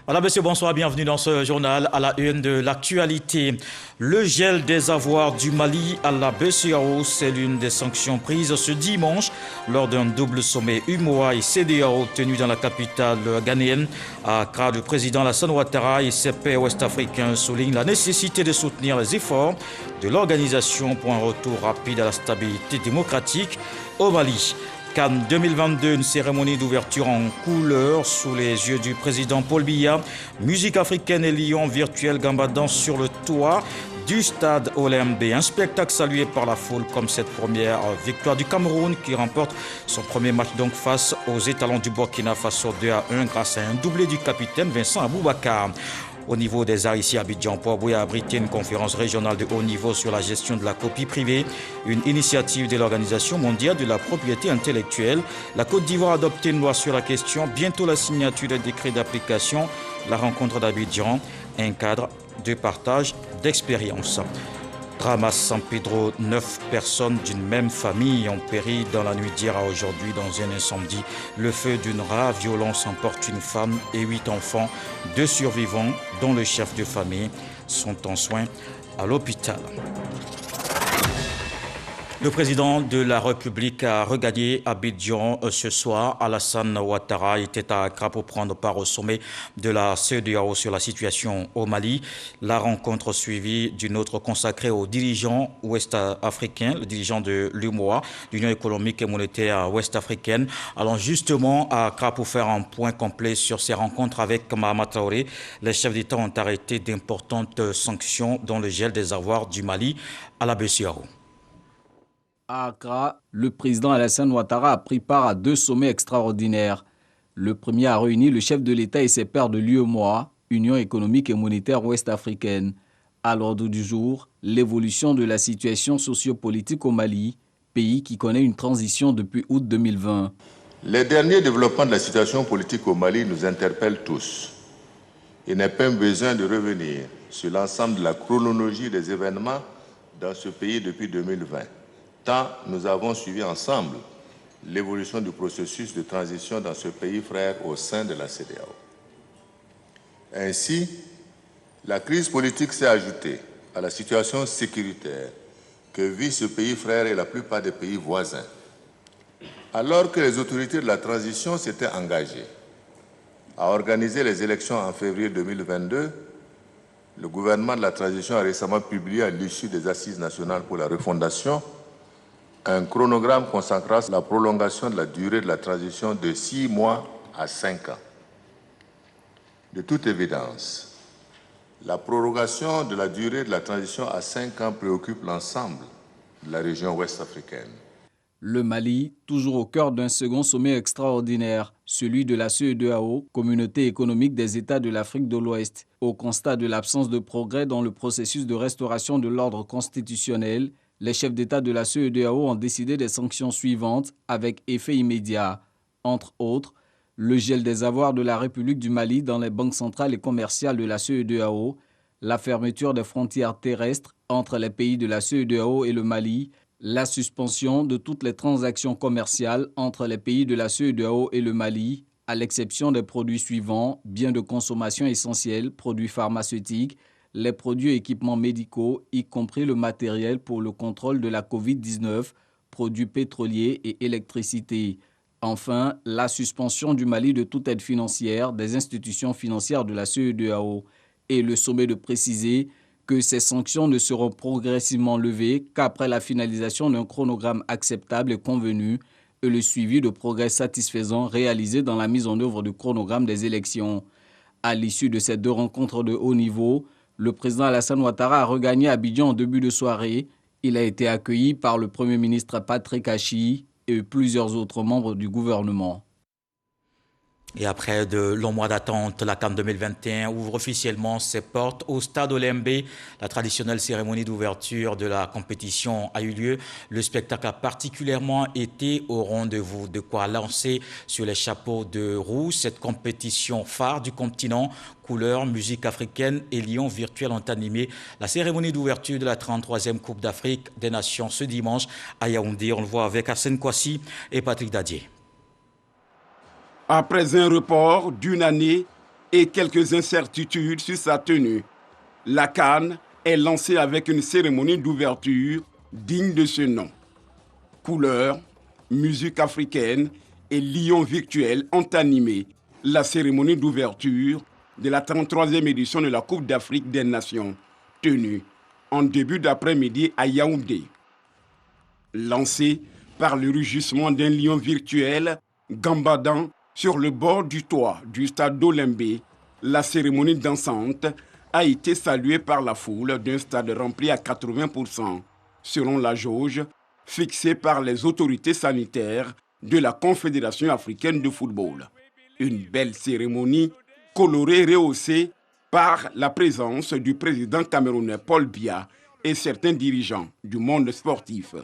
Voilà, monsieur, bonsoir, bienvenue dans ce journal à la une de l'actualité. Le gel des avoirs du Mali à la BCEAO, c'est l'une des sanctions prises ce dimanche lors d'un double sommet UMOA et CEDEAO tenu dans la capitale ghanéenne. À Accra, le président Alassane Ouattara et ses pairs ouest-africains soulignent la nécessité de soutenir les efforts de l'organisation pour un retour rapide à la stabilité démocratique au Mali. Cannes 2022, une cérémonie d'ouverture en couleur sous les yeux du président Paul Biya. Musique africaine et lion virtuel gambadant sur le toit du stade OLMB. Un spectacle salué par la foule comme cette première victoire du Cameroun qui remporte son premier match donc face aux étalons du Burkina Faso 2-1 grâce à un doublé du capitaine Vincent Aboubakar. Au niveau des arts ici à Abidjan, Port-Boué a abrité une conférence régionale de haut niveau sur la gestion de la copie privée, une initiative de l'Organisation mondiale de la propriété intellectuelle. La Côte d'Ivoire a adopté une loi sur la question, bientôt la signature des décrets d'application, la rencontre d'Abidjan, un cadre de partage d'expériences. Drame à San Pedro, 9 personnes d'une même famille ont péri dans la nuit d'hier à aujourd'hui dans un incendie. Le feu d'une rare violence emporte une femme et 8 enfants. 2 survivants, dont le chef de famille, sont en soins à l'hôpital. Le président de la République a regagné Abidjan ce soir. Alassane Ouattara était à Accra pour prendre part au sommet de la CEDEAO sur la situation au Mali. La rencontre suivie d'une autre consacrée aux dirigeants ouest-africains, le dirigeant de l'UMOA, l'Union économique et monétaire ouest-africaine, allant justement à Accra pour faire un point complet sur ces rencontres avec Mahama Traoré. Les chefs d'État ont arrêté d'importantes sanctions, dont le gel des avoirs du Mali à la BCEAO. À Accra, le président Alassane Ouattara a pris part à 2 sommets extraordinaires. Le premier a réuni le chef de l'État et ses pairs de l'UEMOA, Union économique et monétaire ouest-africaine. À l'ordre du jour, l'évolution de la situation sociopolitique au Mali, pays qui connaît une transition depuis août 2020. Les derniers développements de la situation politique au Mali nous interpellent tous. Il n'est pas besoin de revenir sur l'ensemble de la chronologie des événements dans ce pays depuis 2020. Tant nous avons suivi ensemble l'évolution du processus de transition dans ce pays frère au sein de la CEDEAO. Ainsi, la crise politique s'est ajoutée à la situation sécuritaire que vit ce pays frère et la plupart des pays voisins. Alors que les autorités de la transition s'étaient engagées à organiser les élections en février 2022, le gouvernement de la transition a récemment publié à l'issue des Assises nationales pour la refondation un chronogramme consacrant la prolongation de la durée de la transition de 6 mois à 5 ans. De toute évidence, la prorogation de la durée de la transition à 5 ans préoccupe l'ensemble de la région ouest-africaine. Le Mali, toujours au cœur d'un second sommet extraordinaire, celui de la CEDEAO, Communauté économique des États de l'Afrique de l'Ouest. Au constat de l'absence de progrès dans le processus de restauration de l'ordre constitutionnel, les chefs d'État de la CEDEAO ont décidé des sanctions suivantes avec effet immédiat. Entre autres, le gel des avoirs de la République du Mali dans les banques centrales et commerciales de la CEDEAO, la fermeture des frontières terrestres entre les pays de la CEDEAO et le Mali, la suspension de toutes les transactions commerciales entre les pays de la CEDEAO et le Mali, à l'exception des produits suivants, biens de consommation essentiels, produits pharmaceutiques, les produits et équipements médicaux, y compris le matériel pour le contrôle de la COVID-19, produits pétroliers et électricité. Enfin, la suspension du Mali de toute aide financière des institutions financières de la CEDEAO et le sommet de préciser que ces sanctions ne seront progressivement levées qu'après la finalisation d'un chronogramme acceptable et convenu et le suivi de progrès satisfaisants réalisés dans la mise en œuvre du chronogramme des élections. À l'issue de ces 2 rencontres de haut niveau, le président Alassane Ouattara a regagné Abidjan en début de soirée. Il a été accueilli par le Premier ministre Patrick Achi et plusieurs autres membres du gouvernement. Et après de longs mois d'attente, la CAN 2021 ouvre officiellement ses portes au stade OLMB. La traditionnelle cérémonie d'ouverture de la compétition a eu lieu. Le spectacle a particulièrement été au rendez-vous, de quoi lancer sur les chapeaux de roue cette compétition phare du continent. Couleurs, musique africaine et lions virtuels ont animé la cérémonie d'ouverture de la 33e Coupe d'Afrique des Nations ce dimanche à Yaoundé. On le voit avec Hassane Kouassi et Patrick Dadier. Après un report d'une année, et quelques incertitudes sur sa tenue. La CAN est lancée avec une cérémonie d'ouverture digne de ce nom. Couleurs, musique africaine et lions virtuels ont animé la cérémonie d'ouverture de la 33e édition de la Coupe d'Afrique des Nations, tenue en début d'après-midi à Yaoundé. Lancée par le rugissement d'un lion virtuel gambadant sur le bord du toit du stade d'Olembe, la cérémonie dansante a été saluée par la foule d'un stade rempli à 80%, selon la jauge fixée par les autorités sanitaires de la Confédération africaine de football. Une belle cérémonie colorée rehaussée par la présence du président camerounais Paul Biya et certains dirigeants du monde sportif.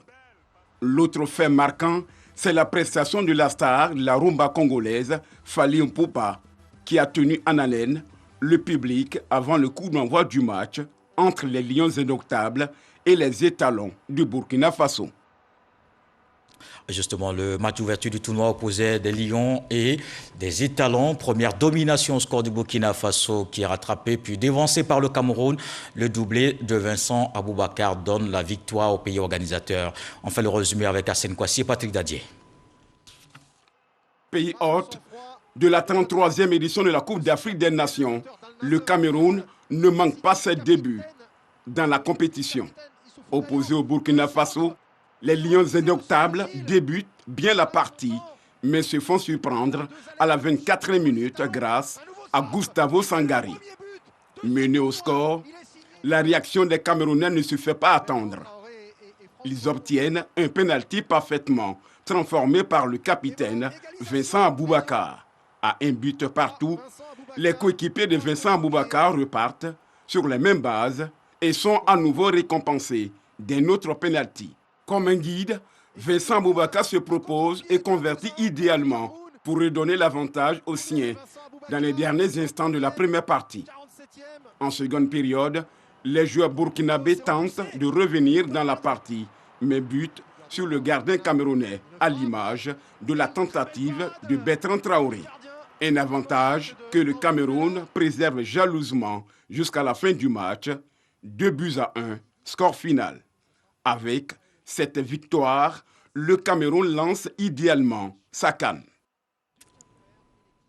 L'autre fait marquant, c'est la prestation de la star de la rumba congolaise, Fally Ipupa, qui a tenu en haleine le public avant le coup d'envoi du match entre les Lions indomptables et les étalons du Burkina Faso. Justement, le match d'ouverture du tournoi opposait des Lions et des étalons. Première domination au score du Burkina Faso qui est rattrapé puis dévancé par le Cameroun. Le doublé de Vincent Aboubakar donne la victoire au pays organisateur. On fait le résumé avec Hassane Kouassi et Patrick Dadier. Pays hôte de la 33e édition de la Coupe d'Afrique des Nations, le Cameroun ne manque pas ses débuts dans la compétition. Opposé au Burkina Faso, les Lions indomptables débutent bien la partie, mais se font surprendre à la 24e minute grâce à Gustavo Sangari. Mené au score, la réaction des Camerounais ne se fait pas attendre. Ils obtiennent un penalty parfaitement transformé par le capitaine Vincent Aboubakar. À un but partout, les coéquipiers de Vincent Aboubakar repartent sur les mêmes bases et sont à nouveau récompensés d'un autre penalty. Comme un guide, Vincent Aboubakar se propose et convertit idéalement pour redonner l'avantage aux siens dans les derniers instants de la première partie. En seconde période, les joueurs burkinabés tentent de revenir dans la partie, mais butent sur le gardien camerounais, à l'image de la tentative de Bertrand Traoré. Un avantage que le Cameroun préserve jalousement jusqu'à la fin du match, 2-1, score final. Avec cette victoire, le Cameroun lance idéalement sa CAN.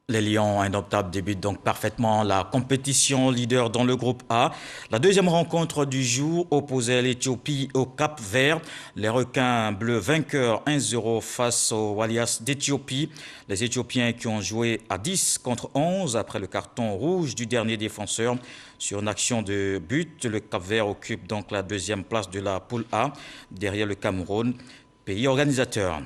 Les Lions indomptables débutent donc parfaitement la compétition, leader dans le groupe A. La deuxième rencontre du jour opposait l'Éthiopie au Cap-Vert. Les requins bleus vainqueurs 1-0 face aux Walias d'Éthiopie. Les Éthiopiens qui ont joué à 10 contre 11 après le carton rouge du dernier défenseur sur une action de but. Le Cap-Vert occupe donc la deuxième place de la poule A derrière le Cameroun, pays organisateur.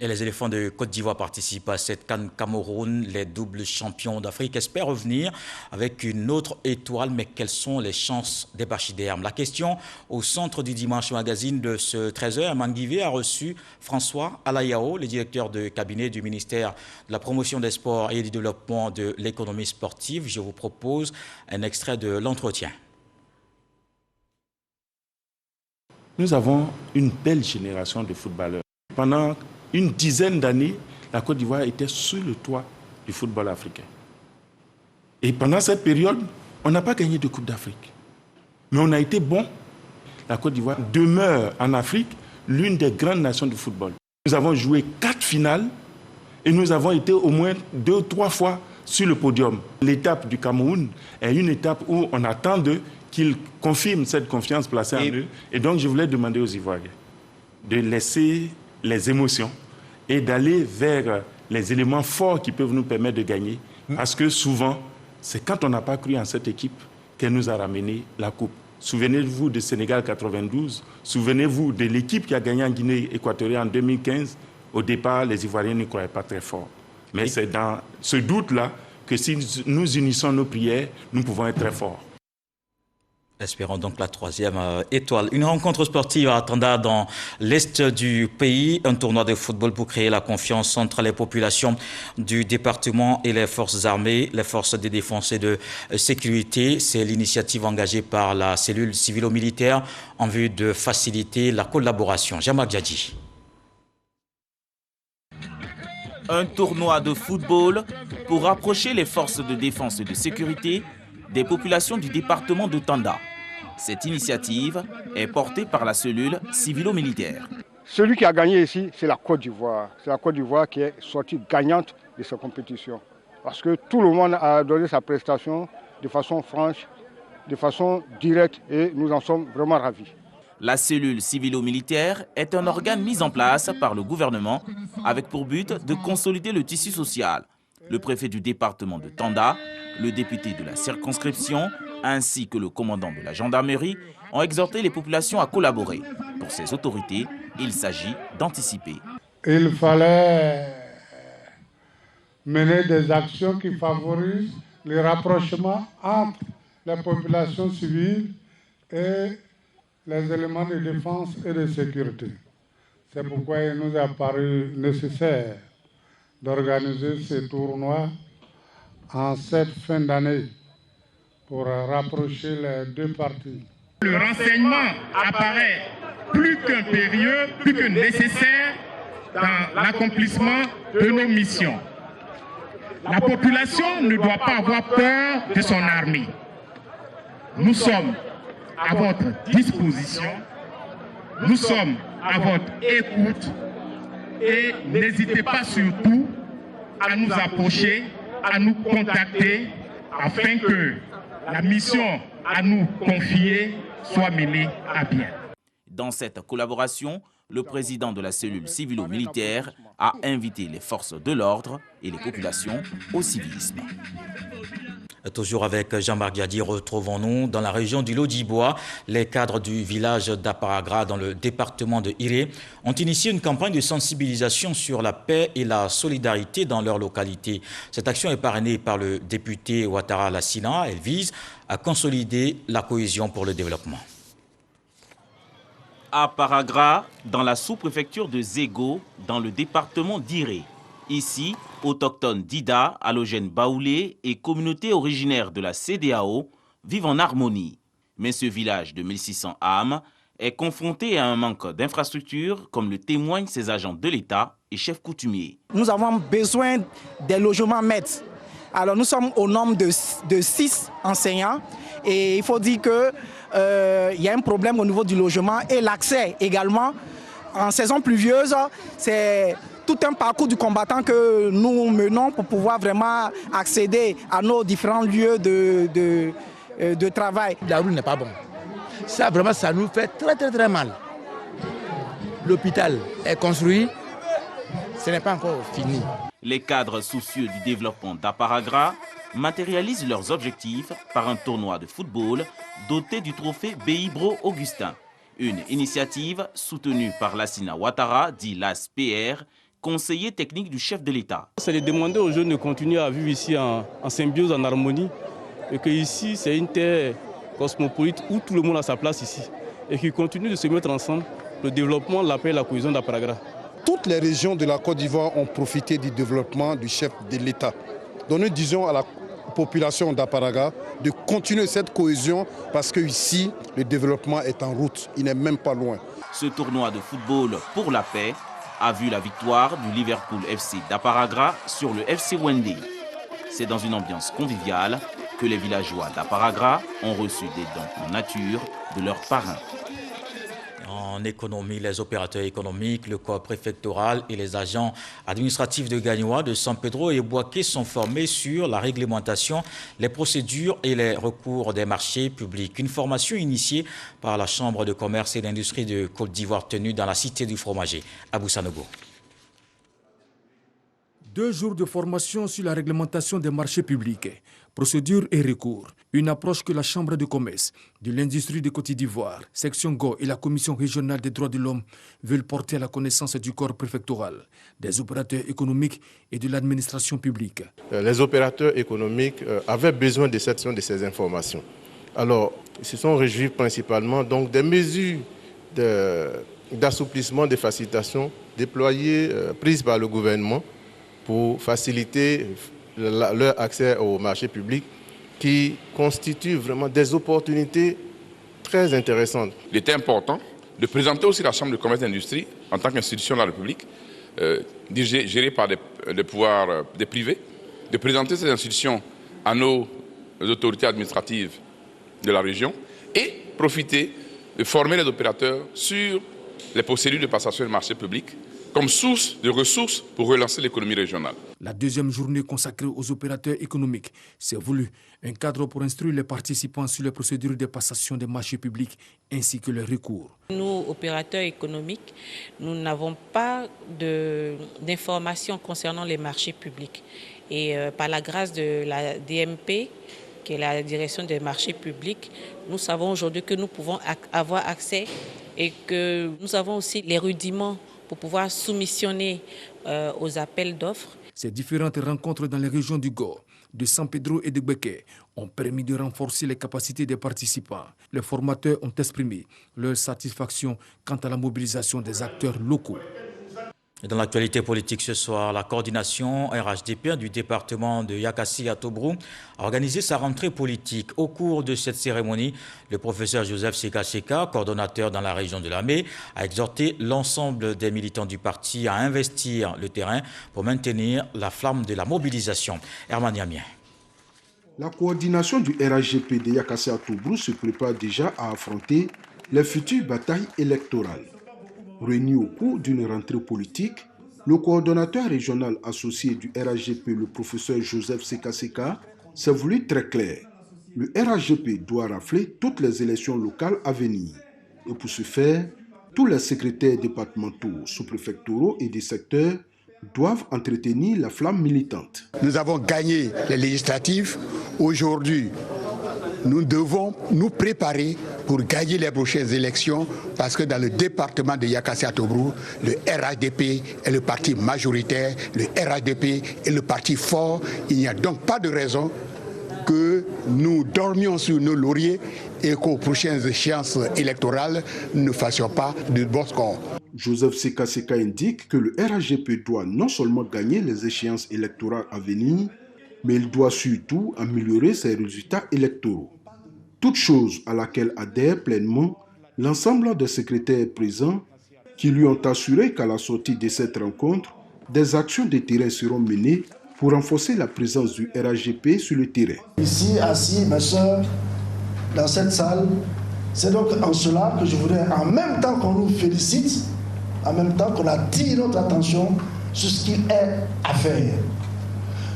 Et les éléphants de Côte d'Ivoire participent à cette CAN Cameroun. Les doubles champions d'Afrique espèrent revenir avec une autre étoile. Mais quelles sont les chances des Pachydermes? La question au centre du Dimanche Magazine de ce 13h. Manguivé a reçu François Alayao, le directeur de cabinet du ministère de la Promotion des Sports et du Développement de l'économie sportive. Je vous propose un extrait de l'entretien. Nous avons une belle génération de footballeurs. Pendant une dizaine d'années, la Côte d'Ivoire était sous le toit du football africain. Et pendant cette période, on n'a pas gagné de Coupe d'Afrique. Mais on a été bon. La Côte d'Ivoire demeure en Afrique l'une des grandes nations du football. Nous avons joué 4 finales et nous avons été au moins 2 ou 3 fois sur le podium. L'étape du Cameroun est une étape où on attend d'eux qu'ils confirment cette confiance placée en eux. Et donc, je voulais demander aux Ivoiriens de laisser les émotions et d'aller vers les éléments forts qui peuvent nous permettre de gagner. Parce que souvent, c'est quand on n'a pas cru en cette équipe qu'elle nous a ramené la coupe. Souvenez-vous de Sénégal 92, souvenez-vous de l'équipe qui a gagné en Guinée équatoriale en 2015. Au départ, les Ivoiriens ne croyaient pas très fort. Mais c'est dans ce doute-là que si nous unissons nos prières, nous pouvons être très forts. Espérons donc la troisième étoile. Une rencontre sportive attendra dans l'est du pays, un tournoi de football pour créer la confiance entre les populations du département et les forces armées, les forces de défense et de sécurité. C'est l'initiative engagée par la cellule civilo-militaire en vue de faciliter la collaboration. Jean-Marc Djadji. Un tournoi de football pour rapprocher les forces de défense et de sécurité des populations du département de Tanda. Cette initiative est portée par la cellule civilo-militaire. Celui qui a gagné ici, c'est la Côte d'Ivoire. C'est la Côte d'Ivoire qui est sortie gagnante de cette compétition. Parce que tout le monde a donné sa prestation de façon franche, de façon directe, et nous en sommes vraiment ravis. La cellule civilo-militaire est un organe mis en place par le gouvernement avec pour but de consolider le tissu social. Le préfet du département de Tanda, le député de la circonscription, ainsi que le commandant de la gendarmerie ont exhorté les populations à collaborer. Pour ces autorités, il s'agit d'anticiper. Il fallait mener des actions qui favorisent le rapprochement entre la population civile et les éléments de défense et de sécurité. C'est pourquoi il nous a paru nécessaire d'organiser ce tournoi en cette fin d'année pour rapprocher les deux parties. Le renseignement apparaît plus qu'impérieux, plus que nécessaire dans l'accomplissement de nos missions. La population ne doit pas avoir peur de son armée. Nous sommes à votre disposition, nous sommes à votre écoute et n'hésitez pas surtout à nous approcher, à nous contacter afin que la mission à nous confier soit menée à bien. Dans cette collaboration, le président de la cellule civilo-militaire a invité les forces de l'ordre et les populations au civisme. Toujours avec Jean-Marc Diadi, retrouvons-nous dans la région du Lodibois. Les cadres du village d'Aparagra dans le département de Iré ont initié une campagne de sensibilisation sur la paix et la solidarité dans leur localité. Cette action est parrainée par le député Ouattara Lassina. Elle vise à consolider la cohésion pour le développement. Aparagra, dans la sous-préfecture de Zégo, dans le département d'Iré. Ici, autochtones d'Ida, halogènes baoulés et communautés originaires de la CEDEAO vivent en harmonie. Mais ce village de 1600 âmes est confronté à un manque d'infrastructures, comme le témoignent ses agents de l'État et chefs coutumiers. Nous avons besoin des logements maîtres. Alors nous sommes au nombre de 6 enseignants et il faut dire qu'il y a un problème au niveau du logement et l'accès également. En saison pluvieuse, c'est tout un parcours du combattant que nous menons pour pouvoir vraiment accéder à nos différents lieux de travail. La route n'est pas bonne. Ça, vraiment, ça nous fait très mal. L'hôpital est construit, ce n'est pas encore fini. Les cadres soucieux du développement d'Aparagra matérialisent leurs objectifs par un tournoi de football doté du trophée Beibro Augustin. Une initiative soutenue par Lassina Ouattara, dit LAS-PR, conseiller technique du chef de l'État. C'est de demander aux jeunes de continuer à vivre ici en symbiose, en harmonie, et que ici c'est une terre cosmopolite où tout le monde a sa place ici, et qu'ils continuent de se mettre ensemble pour le développement, la paix et la cohésion d'Aparagra. Toutes les régions de la Côte d'Ivoire ont profité du développement du chef de l'État. Donc nous disons à la population d'Aparagra de continuer cette cohésion parce qu'ici, le développement est en route, il n'est même pas loin. Ce tournoi de football pour la paix a vu la victoire du Liverpool FC d'Aparagra sur le FC Wendé. C'est dans une ambiance conviviale que les villageois d'Aparagra ont reçu des dons en nature de leurs parrains. En économie, les opérateurs économiques, le corps préfectoral et les agents administratifs de Gagnoa, de San Pedro et Boaké sont formés sur la réglementation, les procédures et les recours des marchés publics. Une formation initiée par la Chambre de commerce et d'industrie de Côte d'Ivoire tenue dans la cité du fromager, à Boussanogo. 2 jours de formation sur la réglementation des marchés publics, procédures et recours. Une approche que la Chambre de commerce de l'industrie de Côte d'Ivoire, section Go et la Commission régionale des droits de l'homme veulent porter à la connaissance du corps préfectoral, des opérateurs économiques et de l'administration publique. Les opérateurs économiques avaient besoin de ces informations. Alors, ils se sont réjouis principalement donc, des mesures d'assouplissement, de facilitation déployées, prises par le gouvernement pour faciliter leur accès au marché public qui constituent vraiment des opportunités très intéressantes. Il était important de présenter aussi la Chambre de commerce et d'industrie en tant qu'institution de la République, gérée par des pouvoirs des privés, de présenter ces institutions à nos autorités administratives de la région et profiter de former les opérateurs sur les procédures de passation de marchés publics comme source de ressources pour relancer l'économie régionale. La deuxième journée consacrée aux opérateurs économiques s'est voulu un cadre pour instruire les participants sur les procédures de passation des marchés publics ainsi que les recours. Nous, opérateurs économiques, nous n'avons pas d'informations concernant les marchés publics. Et par la grâce de la DMP, qui est la direction des marchés publics, nous savons aujourd'hui que nous pouvons avoir accès et que nous avons aussi les rudiments pour pouvoir soumissionner aux appels d'offres. Ces différentes rencontres dans les régions du Go, de San Pedro et de Beké ont permis de renforcer les capacités des participants. Les formateurs ont exprimé leur satisfaction quant à la mobilisation des acteurs locaux. Dans l'actualité politique ce soir, la coordination RHDP du département de Yakassi à Tobrou a organisé sa rentrée politique. Au cours de cette cérémonie, le professeur Joseph Seka, coordonnateur dans la région de Lamé, a exhorté l'ensemble des militants du parti à investir le terrain pour maintenir la flamme de la mobilisation. Herman Yamien. La coordination du RHDP de Yakassi à Tobrou se prépare déjà à affronter les futures batailles électorales. Réuni au cours d'une rentrée politique, le coordonnateur régional associé du RHDP, le professeur Joseph Seka, s'est voulu très clair. Le RHDP doit rafler toutes les élections locales à venir. Et pour ce faire, tous les secrétaires départementaux, sous-préfectoraux et des secteurs doivent entretenir la flamme militante. Nous avons gagné les législatives. Aujourd'hui, nous devons nous préparer pour gagner les prochaines élections parce que dans le département de Yakassi à Tobrou, le RHDP est le parti majoritaire, le RHDP est le parti fort. Il n'y a donc pas de raison que nous dormions sur nos lauriers et qu'aux prochaines échéances électorales, nous ne fassions pas de bon score. Joseph Seka indique que le RHDP doit non seulement gagner les échéances électorales à venir, mais il doit surtout améliorer ses résultats électoraux. Toute chose à laquelle adhère pleinement l'ensemble des secrétaires présents qui lui ont assuré qu'à la sortie de cette rencontre, des actions de terrain seront menées pour renforcer la présence du RHDP sur le terrain. Ici, assis, mes soeurs, dans cette salle, c'est donc en cela que je voudrais, en même temps qu'on nous félicite, en même temps qu'on attire notre attention sur ce qu'il est à faire.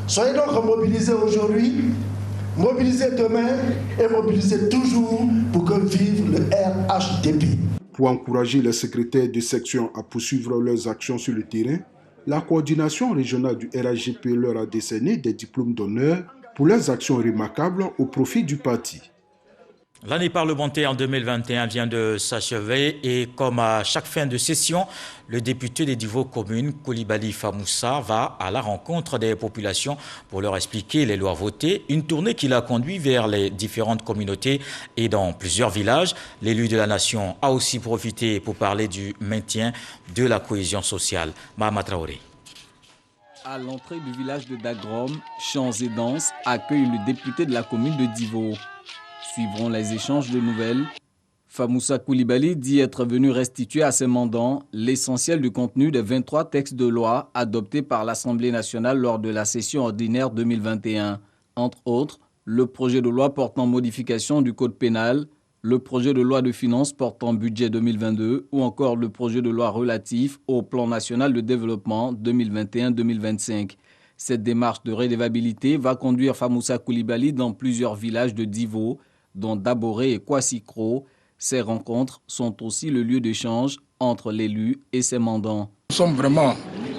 Soyez donc mobilisés aujourd'hui, mobilisés demain et mobilisés toujours pour que vive le RHDP. Pour encourager les secrétaires de section à poursuivre leurs actions sur le terrain, la coordination régionale du RHDP leur a décerné des diplômes d'honneur pour leurs actions remarquables au profit du parti. L'année parlementaire 2021 vient de s'achever et comme à chaque fin de session, le député des Divo communes, Coulibaly Famoussa, va à la rencontre des populations pour leur expliquer les lois votées. Une tournée qui l'a conduit vers les différentes communautés et dans plusieurs villages. L'élu de la nation a aussi profité pour parler du maintien de la cohésion sociale. Mahama Traoré. À l'entrée du village de Dagrom, chants et danses accueillent le député de la commune de Divo. Suivront les échanges de nouvelles. Famoussa Coulibaly dit être venu restituer à ses mandants l'essentiel du contenu des 23 textes de loi adoptés par l'Assemblée nationale lors de la session ordinaire 2021. Entre autres, le projet de loi portant modification du code pénal, le projet de loi de finances portant budget 2022 ou encore le projet de loi relatif au plan national de développement 2021-2025. Cette démarche de redevabilité va conduire Famoussa Coulibaly dans plusieurs villages de Divo, dont Daboré et Kwassikro. Ces rencontres sont aussi le lieu d'échange entre l'élu et ses mandants. Nous sommes vraiment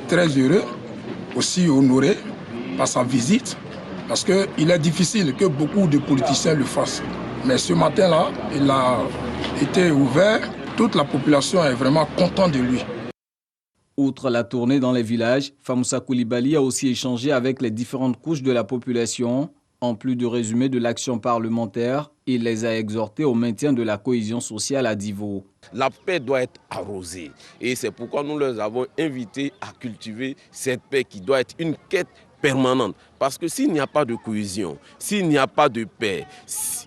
très heureux, aussi honorés par sa visite, parce qu'il est difficile que beaucoup de politiciens le fassent. Mais ce matin-là, il a été ouvert, toute la population est vraiment contente de lui. Outre la tournée dans les villages, Famoussa Coulibaly a aussi échangé avec les différentes couches de la population. En plus de résumer de l'action parlementaire, il les a exhortés au maintien de la cohésion sociale à Divo. La paix doit être arrosée et c'est pourquoi nous les avons invités à cultiver cette paix qui doit être une quête permanente. Parce que s'il n'y a pas de cohésion, s'il n'y a pas de paix,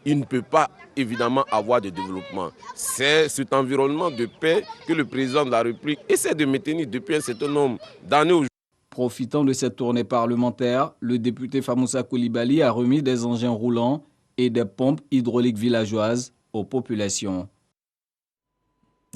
il ne peut pas évidemment avoir de développement. C'est cet environnement de paix que le président de la République essaie de maintenir depuis un certain nombre d'années aujourd'hui. Profitant de cette tournée parlementaire, le député Famoussa Koulibaly a remis des engins roulants et des pompes hydrauliques villageoises aux populations.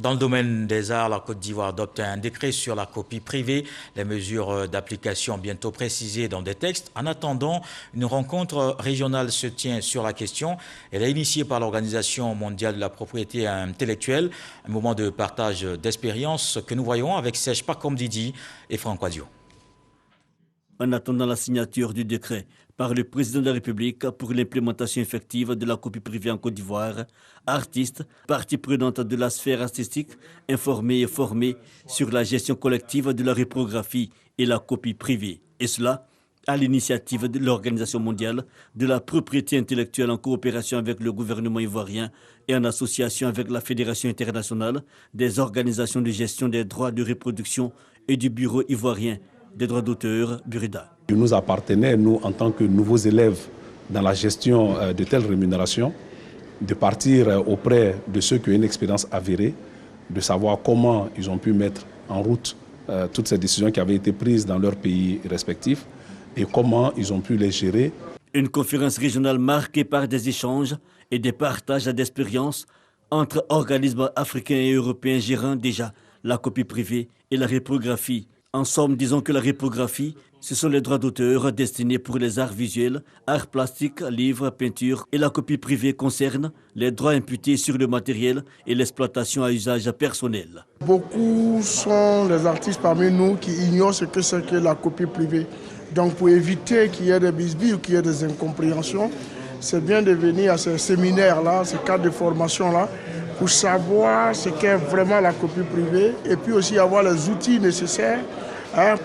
Dans le domaine des arts, la Côte d'Ivoire adopte un décret sur la copie privée. Les mesures d'application bientôt précisées dans des textes. En attendant, une rencontre régionale se tient sur la question. Elle est initiée par l'Organisation mondiale de la propriété intellectuelle. Un moment de partage d'expériences que nous voyons avec Serge Pakomdidi et Franck Wadio. En attendant la signature du décret par le président de la République pour l'implémentation effective de la copie privée en Côte d'Ivoire, artistes, parties prenantes de la sphère artistique, informés et formés sur la gestion collective de la reprographie et la copie privée. Et cela à l'initiative de l'Organisation mondiale de la propriété intellectuelle en coopération avec le gouvernement ivoirien et en association avec la Fédération internationale des organisations de gestion des droits de reproduction et du Bureau ivoirien des droits d'auteur, Burida. Il nous appartenait, nous, en tant que nouveaux élèves dans la gestion de telles rémunérations, de partir auprès de ceux qui ont une expérience avérée, de savoir comment ils ont pu mettre en route toutes ces décisions qui avaient été prises dans leurs pays respectifs et comment ils ont pu les gérer. Une conférence régionale marquée par des échanges et des partages d'expériences entre organismes africains et européens gérant déjà la copie privée et la reprographie. En somme, disons que la reprographie, ce sont les droits d'auteur destinés pour les arts visuels, arts plastiques, livres, peintures, et la copie privée concerne les droits imputés sur le matériel et l'exploitation à usage personnel. Beaucoup sont les artistes parmi nous qui ignorent ce que c'est que la copie privée. Donc pour éviter qu'il y ait des bisbilles ou qu'il y ait des incompréhensions, c'est bien de venir à ces séminaires-là, ces cadres de formation-là, pour savoir ce qu'est vraiment la copie privée et puis aussi avoir les outils nécessaires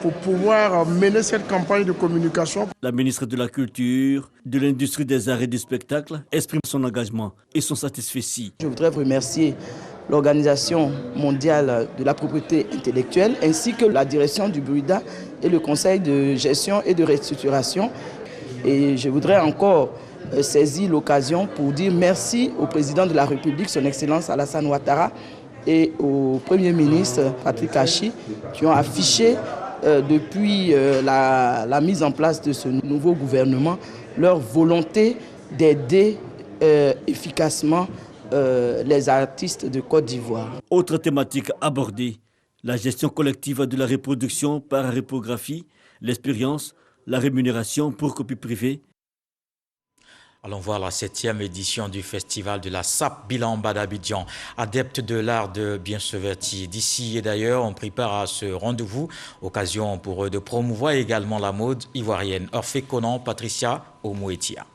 pour pouvoir mener cette campagne de communication. La ministre de la Culture, de l'Industrie des Arts et du Spectacle exprime son engagement et son satisfait. Je voudrais remercier l'Organisation mondiale de la propriété intellectuelle ainsi que la direction du Burida et le Conseil de gestion et de restructuration. Et je voudrais encore saisir l'occasion pour dire merci au président de la République, son Excellence Alassane Ouattara, et au Premier ministre Patrick Achi, qui ont affiché depuis la mise en place de ce nouveau gouvernement leur volonté d'aider efficacement les artistes de Côte d'Ivoire. Autre thématique abordée, la gestion collective de la reproduction par reprographie, l'expérience, la rémunération pour copie privée. Allons voir la 7e édition du festival de la SAP Bilamba d'Abidjan. Adeptes de l'art de bien se vêtir d'ici et d'ailleurs, on prépare à ce rendez-vous. Occasion pour eux de promouvoir également la mode ivoirienne. Orphée Conan, Patricia Omouetia.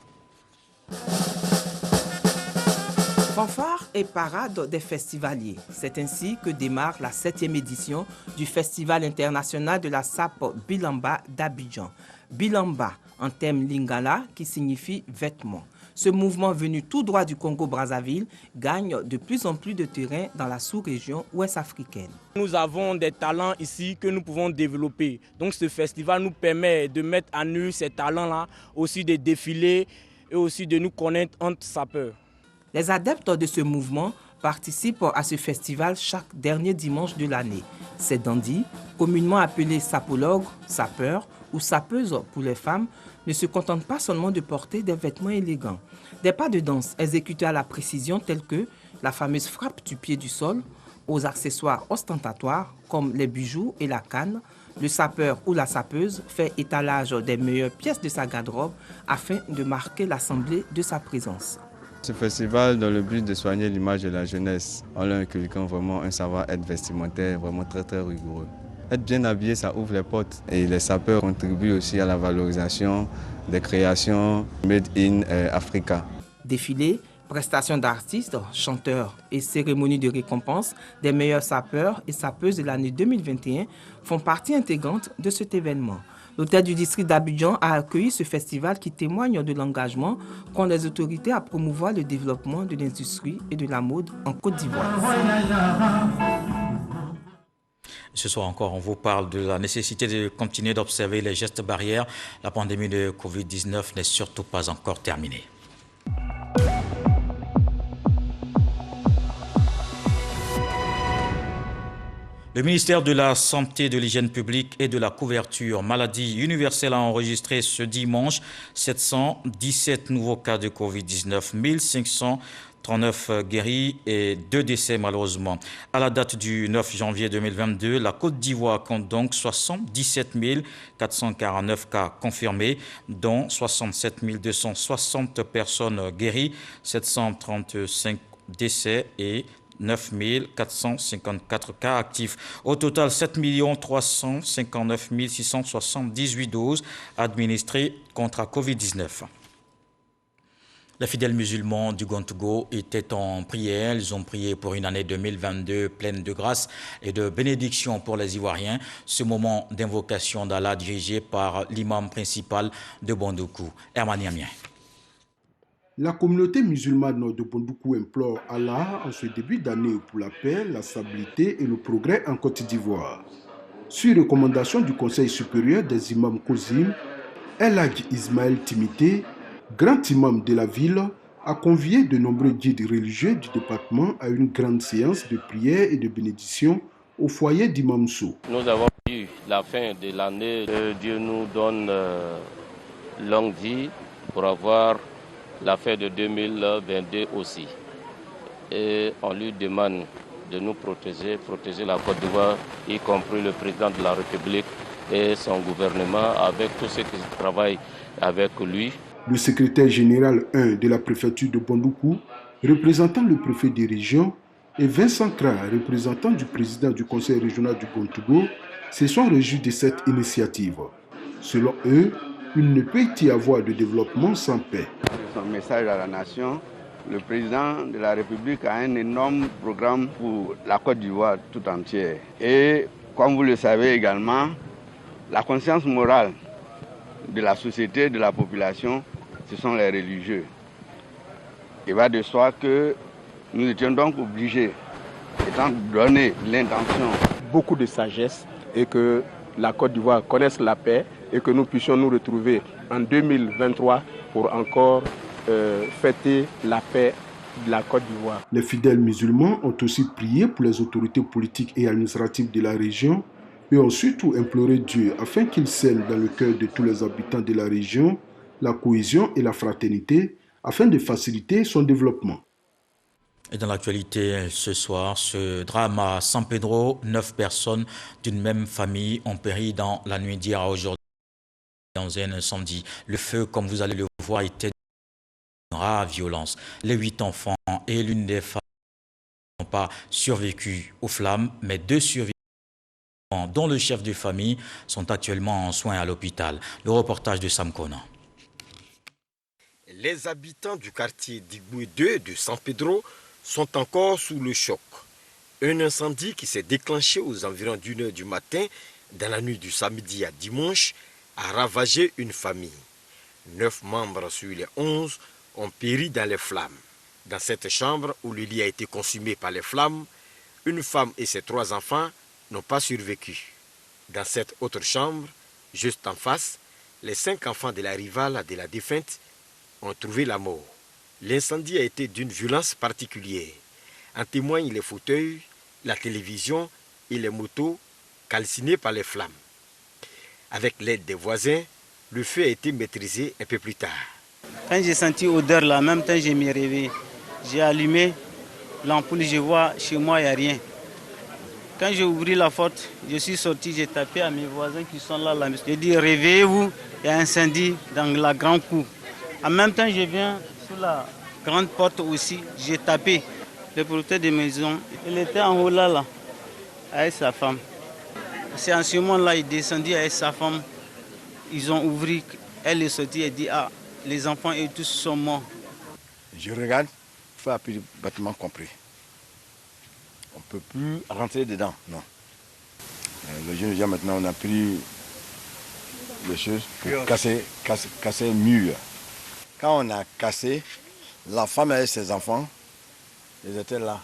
Fanfare et parade des festivaliers. C'est ainsi que démarre la 7e édition du Festival international de la SAP Bilamba d'Abidjan. Bilamba, en thème lingala qui signifie vêtements. Ce mouvement venu tout droit du Congo-Brazzaville gagne de plus en plus de terrain dans la sous-région ouest africaine. Nous avons des talents ici que nous pouvons développer. Donc ce festival nous permet de mettre à nu ces talents-là, aussi de défiler et aussi de nous connaître entre sapeurs. Les adeptes de ce mouvement participent à ce festival chaque dernier dimanche de l'année. Ces dandys, communément appelés sapologues, sapeurs ou sapeuses pour les femmes, ne se contentent pas seulement de porter des vêtements élégants. Des pas de danse exécutés à la précision tels que la fameuse frappe du pied du sol, aux accessoires ostentatoires comme les bijoux et la canne, le sapeur ou la sapeuse fait étalage des meilleures pièces de sa garde-robe afin de marquer l'assemblée de sa présence. Ce festival dans le but de soigner l'image de la jeunesse en leur inculquant vraiment un savoir-être vestimentaire vraiment très rigoureux. Être bien habillé, ça ouvre les portes et les sapeurs contribuent aussi à la valorisation des créations made in Africa. Défilés, prestations d'artistes, chanteurs et cérémonies de récompense des meilleurs sapeurs et sapeuses de l'année 2021 font partie intégrante de cet événement. L'hôtel du district d'Abidjan a accueilli ce festival qui témoigne de l'engagement qu'ont les autorités à promouvoir le développement de l'industrie et de la mode en Côte d'Ivoire. Ce soir encore, on vous parle de la nécessité de continuer d'observer les gestes barrières. La pandémie de Covid-19 n'est surtout pas encore terminée. Le ministère de la Santé, de l'Hygiène publique et de la couverture maladie universelle a enregistré ce dimanche 717 nouveaux cas de Covid-19, 1539 guéris et 2 décès malheureusement. À la date du 9 janvier 2022, la Côte d'Ivoire compte donc 77 449 cas confirmés, dont 67 260 personnes guéries, 735 décès et 9 454 cas actifs. Au total, 7 359 678 doses administrées contre la Covid-19. Les fidèles musulmans du Gontogo étaient en prière. Ils ont prié pour une année 2022 pleine de grâce et de bénédiction pour les Ivoiriens. Ce moment d'invocation d'Allah dirigé par l'imam principal de Bondoukou, Herman Yamien. La communauté musulmane de Bondoukou implore Allah en ce début d'année pour la paix, la stabilité et le progrès en Côte d'Ivoire. Sur recommandation du Conseil supérieur des imams Kozim, El Hadj Ismaël Timité, grand imam de la ville, a convié de nombreux guides religieux du département à une grande séance de prière et de bénédiction au foyer d'Imam Sow. Nous avons eu la fin de l'année. Dieu nous donne longue vie pour avoir la fin de 2022 aussi. Et on lui demande de nous protéger la Côte d'Ivoire, y compris le président de la République et son gouvernement, avec tous ceux qui travaillent avec lui. Le secrétaire général 1 de la préfecture de Bondoukou, représentant le préfet des régions, et Vincent Kra, représentant du président du conseil régional du Gontogo, se sont réjouis de cette initiative. Selon eux, il ne peut y avoir de développement sans paix. Son message à la nation, le président de la République a un énorme programme pour la Côte d'Ivoire tout entière. Et comme vous le savez également, la conscience morale de la société, de la population, ce sont les religieux. Il va de soi que nous étions donc obligés, étant donné l'intention, beaucoup de sagesse et que la Côte d'Ivoire connaisse la paix et que nous puissions nous retrouver en 2023 pour encore fêter la paix de la Côte d'Ivoire. Les fidèles musulmans ont aussi prié pour les autorités politiques et administratives de la région et ont surtout imploré Dieu afin qu'il scelle dans le cœur de tous les habitants de la région la cohésion et la fraternité afin de faciliter son développement. Et dans l'actualité ce soir, ce drame à San Pedro, 9 personnes d'une même famille ont péri dans la nuit d'hier à aujourd'hui dans un incendie. Le feu, comme vous allez le voir, était d'une rare violence. Les 8 enfants et l'une des femmes n'ont pas survécu aux flammes, mais 2 survivants, dont le chef de famille, sont actuellement en soins à l'hôpital. Le reportage de Sam Kona. Les habitants du quartier d'Igboué 2 de San Pedro sont encore sous le choc. Un incendie qui s'est déclenché aux environs d'1h du matin, dans la nuit du samedi à dimanche, a ravagé une famille. 9 membres sur les 11 ont péri dans les flammes. Dans cette chambre où le lit a été consumé par les flammes, une femme et ses 3 enfants n'ont pas survécu. Dans cette autre chambre, juste en face, les 5 enfants de la rivale de la défunte ont trouvé la mort. L'incendie a été d'une violence particulière. En témoignent les fauteuils, la télévision et les motos calcinées par les flammes. Avec l'aide des voisins, le feu a été maîtrisé un peu plus tard. Quand j'ai senti l'odeur là, en même temps j'ai me réveillé. J'ai allumé l'ampoule, je vois chez moi il n'y a rien. Quand j'ai ouvert la porte, je suis sorti, j'ai tapé à mes voisins qui sont là. J'ai dit réveillez-vous, il y a un incendie dans la grande cour. En même temps, je viens sur la grande porte aussi, j'ai tapé. Le propriétaire de maison, il était en haut là, avec sa femme. C'est en ce moment-là, il descendit avec sa femme. Ils ont ouvert, elle est sortie et dit ah, les enfants et tous sont morts. Je regarde, il faut appuyer le bâtiment compris. On ne peut plus rentrer dedans, non. Les jeunes gens maintenant, on a pris les choses pour casser le mur. Quand on a cassé, la femme et ses enfants, ils étaient là.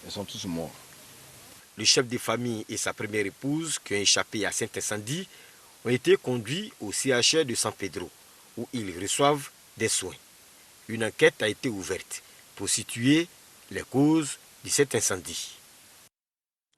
Ils sont tous morts. Le chef de famille et sa première épouse, qui ont échappé à cet incendie, ont été conduits au CHR de San Pedro, où ils reçoivent des soins. Une enquête a été ouverte pour situer les causes de cet incendie.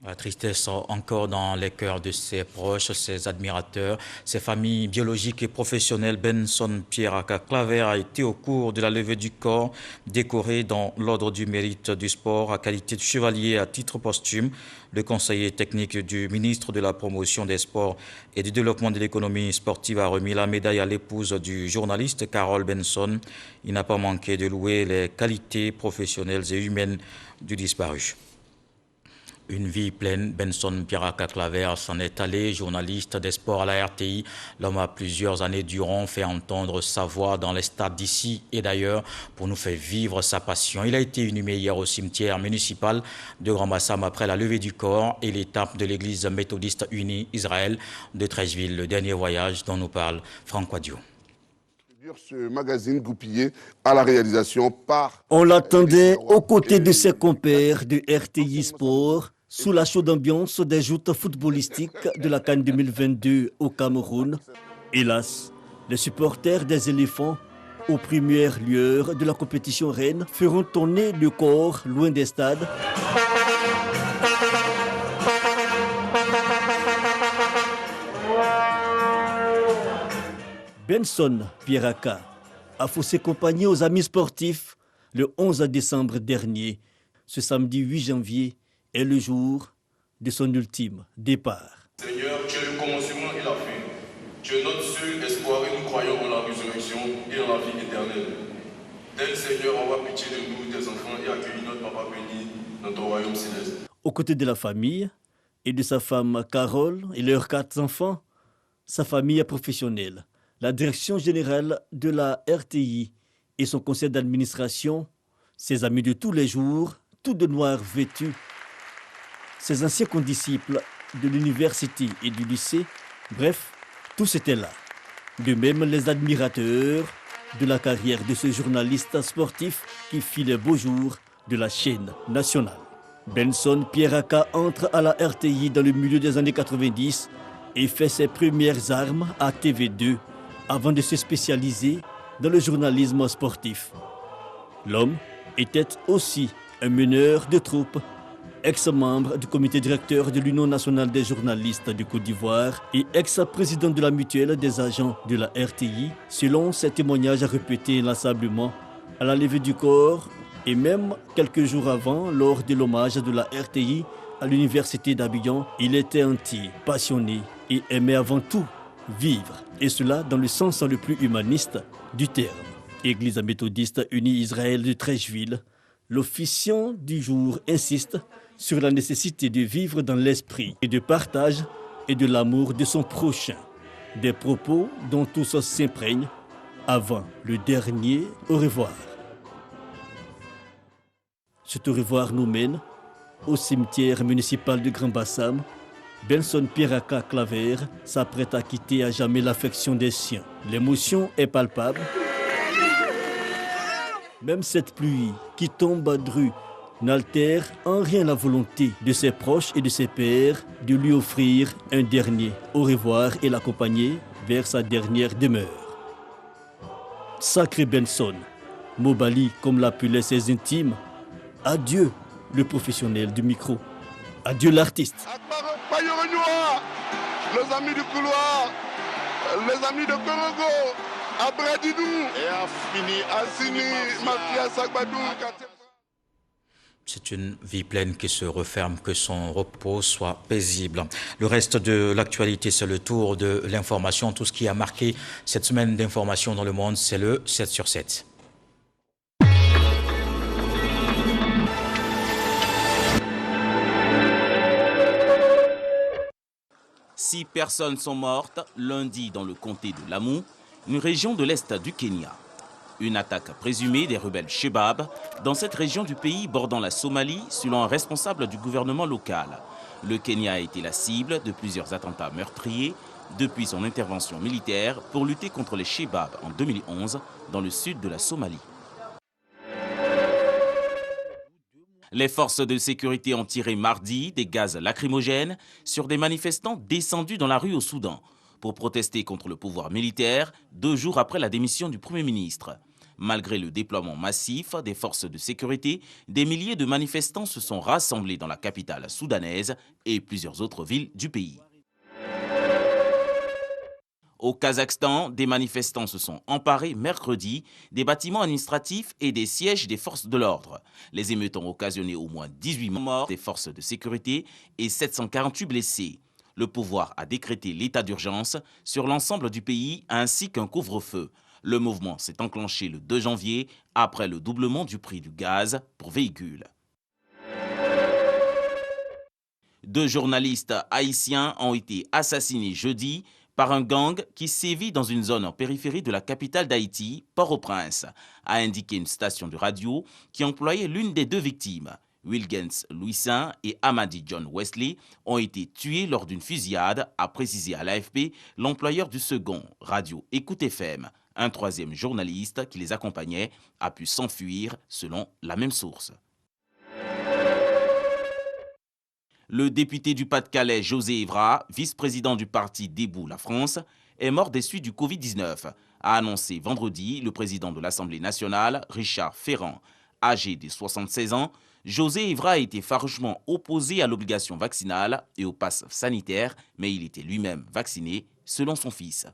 La tristesse encore dans les cœurs de ses proches, ses admirateurs, ses familles biologiques et professionnelles. Benson Pierraka Claver a été au cours de la levée du corps décoré dans l'ordre du mérite du sport à qualité de chevalier à titre posthume. Le conseiller technique du ministre de la Promotion des Sports et du Développement de l'économie sportive a remis la médaille à l'épouse du journaliste Carole Benson. Il n'a pas manqué de louer les qualités professionnelles et humaines du disparu. Une vie pleine, Benson Pierraka Claver s'en est allé, journaliste des sports à la RTI. L'homme a plusieurs années durant fait entendre sa voix dans les stades d'ici et d'ailleurs pour nous faire vivre sa passion. Il a été inhumé hier au cimetière municipal de Grand Bassam après la levée du corps et l'étape de l'église méthodiste unie Israël de Treichville. Le dernier voyage dont nous parle Franck Quadio. Ce magazine goupillé à la réalisation par... On l'attendait aux côtés de ses compères de RTI Sport, sous la chaude ambiance des joutes footballistiques de la CAN 2022 au Cameroun. Hélas, les supporters des éléphants, aux premières lueurs de la compétition reine, feront tourner le corps loin des stades. Benson Pierraka a faussé compagnie aux amis sportifs le 11 décembre dernier. Ce samedi 8 janvier est le jour de son ultime départ. Seigneur, tu es le commencement et la fin. Tu es notre seul espoir et nous croyons en la résurrection et en la vie éternelle. Tel Seigneur, envoie pitié de nous, tes enfants, et accueille notre papa béni dans ton royaume céleste. Aux côtés de la famille et de sa femme Carole et leurs 4 enfants, sa famille professionnelle, la direction générale de la RTI et son conseil d'administration, ses amis de tous les jours, tout de noir vêtus, ses anciens condisciples de l'université et du lycée, bref, tous étaient là. De même les admirateurs de la carrière de ce journaliste sportif qui fit les beaux jours de la chaîne nationale. Benson Pierraka entre à la RTI dans le milieu des années 90 et fait ses premières armes à TV2 avant de se spécialiser dans le journalisme sportif. L'homme était aussi un meneur de troupes, ex-membre du comité directeur de l'Union nationale des journalistes de Côte d'Ivoire et ex-président de la mutuelle des agents de la RTI, selon ses témoignages répétés inlassablement à la levée du corps et même quelques jours avant, lors de l'hommage de la RTI à l'université d'Abidjan, il était entier, passionné et aimait avant tout vivre, et cela dans le sens le plus humaniste du terme. Église méthodiste unie Israël de Treichville, l'officiant du jour insiste sur la nécessité de vivre dans l'esprit et de partage et de l'amour de son prochain. Des propos dont tous s'imprègnent avant le dernier au revoir. Cet au revoir nous mène au cimetière municipal de Grand Bassam. Benson Pierraka Claver s'apprête à quitter à jamais l'affection des siens. L'émotion est palpable. Même cette pluie qui tombe à dru n'altère en rien la volonté de ses proches et de ses pairs de lui offrir un dernier au revoir et l'accompagner vers sa dernière demeure. Sacré Benson, Mobali comme l'appelaient ses intimes, adieu le professionnel du micro, adieu l'artiste. Les amis du couloir, les amis de Korogo, Abradidou, et Assini, Mafia Sagbadou. C'est une vie pleine qui se referme, que son repos soit paisible. Le reste de l'actualité, c'est le tour de l'information. Tout ce qui a marqué cette semaine d'information dans le monde, c'est le 7 sur 7. Six personnes sont mortes lundi dans le comté de Lamu, une région de l'est du Kenya. Une attaque présumée des rebelles Shebab dans cette région du pays bordant la Somalie, selon un responsable du gouvernement local. Le Kenya a été la cible de plusieurs attentats meurtriers depuis son intervention militaire pour lutter contre les Shebab en 2011 dans le sud de la Somalie. Les forces de sécurité ont tiré mardi des gaz lacrymogènes sur des manifestants descendus dans la rue au Soudan pour protester contre le pouvoir militaire 2 jours après la démission du Premier ministre. Malgré le déploiement massif des forces de sécurité, des milliers de manifestants se sont rassemblés dans la capitale soudanaise et plusieurs autres villes du pays. Au Kazakhstan, des manifestants se sont emparés mercredi des bâtiments administratifs et des sièges des forces de l'ordre. Les émeutes ont occasionné au moins 18 morts des forces de sécurité et 748 blessés. Le pouvoir a décrété l'état d'urgence sur l'ensemble du pays ainsi qu'un couvre-feu. Le mouvement s'est enclenché le 2 janvier après le doublement du prix du gaz pour véhicule. 2 journalistes haïtiens ont été assassinés jeudi par un gang qui sévit dans une zone en périphérie de la capitale d'Haïti, Port-au-Prince, a indiqué une station de radio qui employait l'une des 2 victimes. Wilgens Louisin et Amadi John Wesley ont été tués lors d'une fusillade, a précisé à l'AFP l'employeur du second, Radio Écoute FM. Un 3e journaliste qui les accompagnait a pu s'enfuir selon la même source. Le député du Pas-de-Calais, José Evra, vice-président du parti Debout la France, est mort des suites du Covid-19, a annoncé vendredi le président de l'Assemblée nationale, Richard Ferrand. Âgé de 76 ans, José Evra a été farouchement opposé à l'obligation vaccinale et au pass sanitaire, mais il était lui-même vacciné, selon son fils.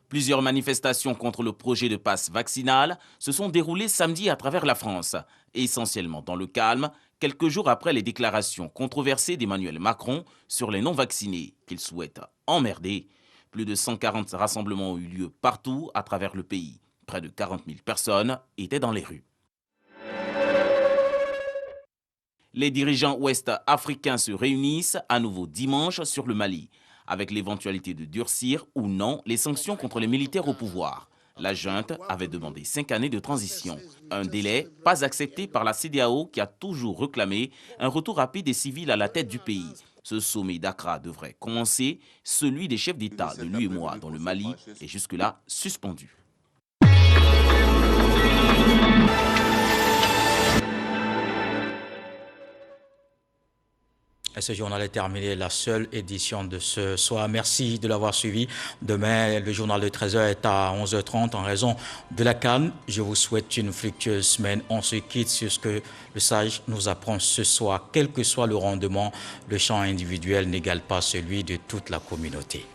Plusieurs manifestations contre le projet de passe vaccinal se sont déroulées samedi à travers la France, essentiellement dans le calme, quelques jours après les déclarations controversées d'Emmanuel Macron sur les non-vaccinés qu'il souhaite emmerder. Plus de 140 rassemblements ont eu lieu partout à travers le pays. Près de 40 000 personnes étaient dans les rues. Les dirigeants ouest-africains se réunissent à nouveau dimanche sur le Mali, avec l'éventualité de durcir ou non les sanctions contre les militaires au pouvoir. La junte avait demandé 5 années de transition, un délai pas accepté par la CEDEAO qui a toujours réclamé un retour rapide des civils à la tête du pays. Ce sommet d'Accra devrait commencer, celui des chefs d'État de l'UEMOA dans le Mali est jusque-là suspendu. Et ce journal est terminé, la seule édition de ce soir. Merci de l'avoir suivi. Demain, le journal de 13h est à 11h30 en raison de la CAN. Je vous souhaite une fructueuse semaine. On se quitte sur ce que le sage nous apprend ce soir. Quel que soit le rendement, le champ individuel n'égale pas celui de toute la communauté.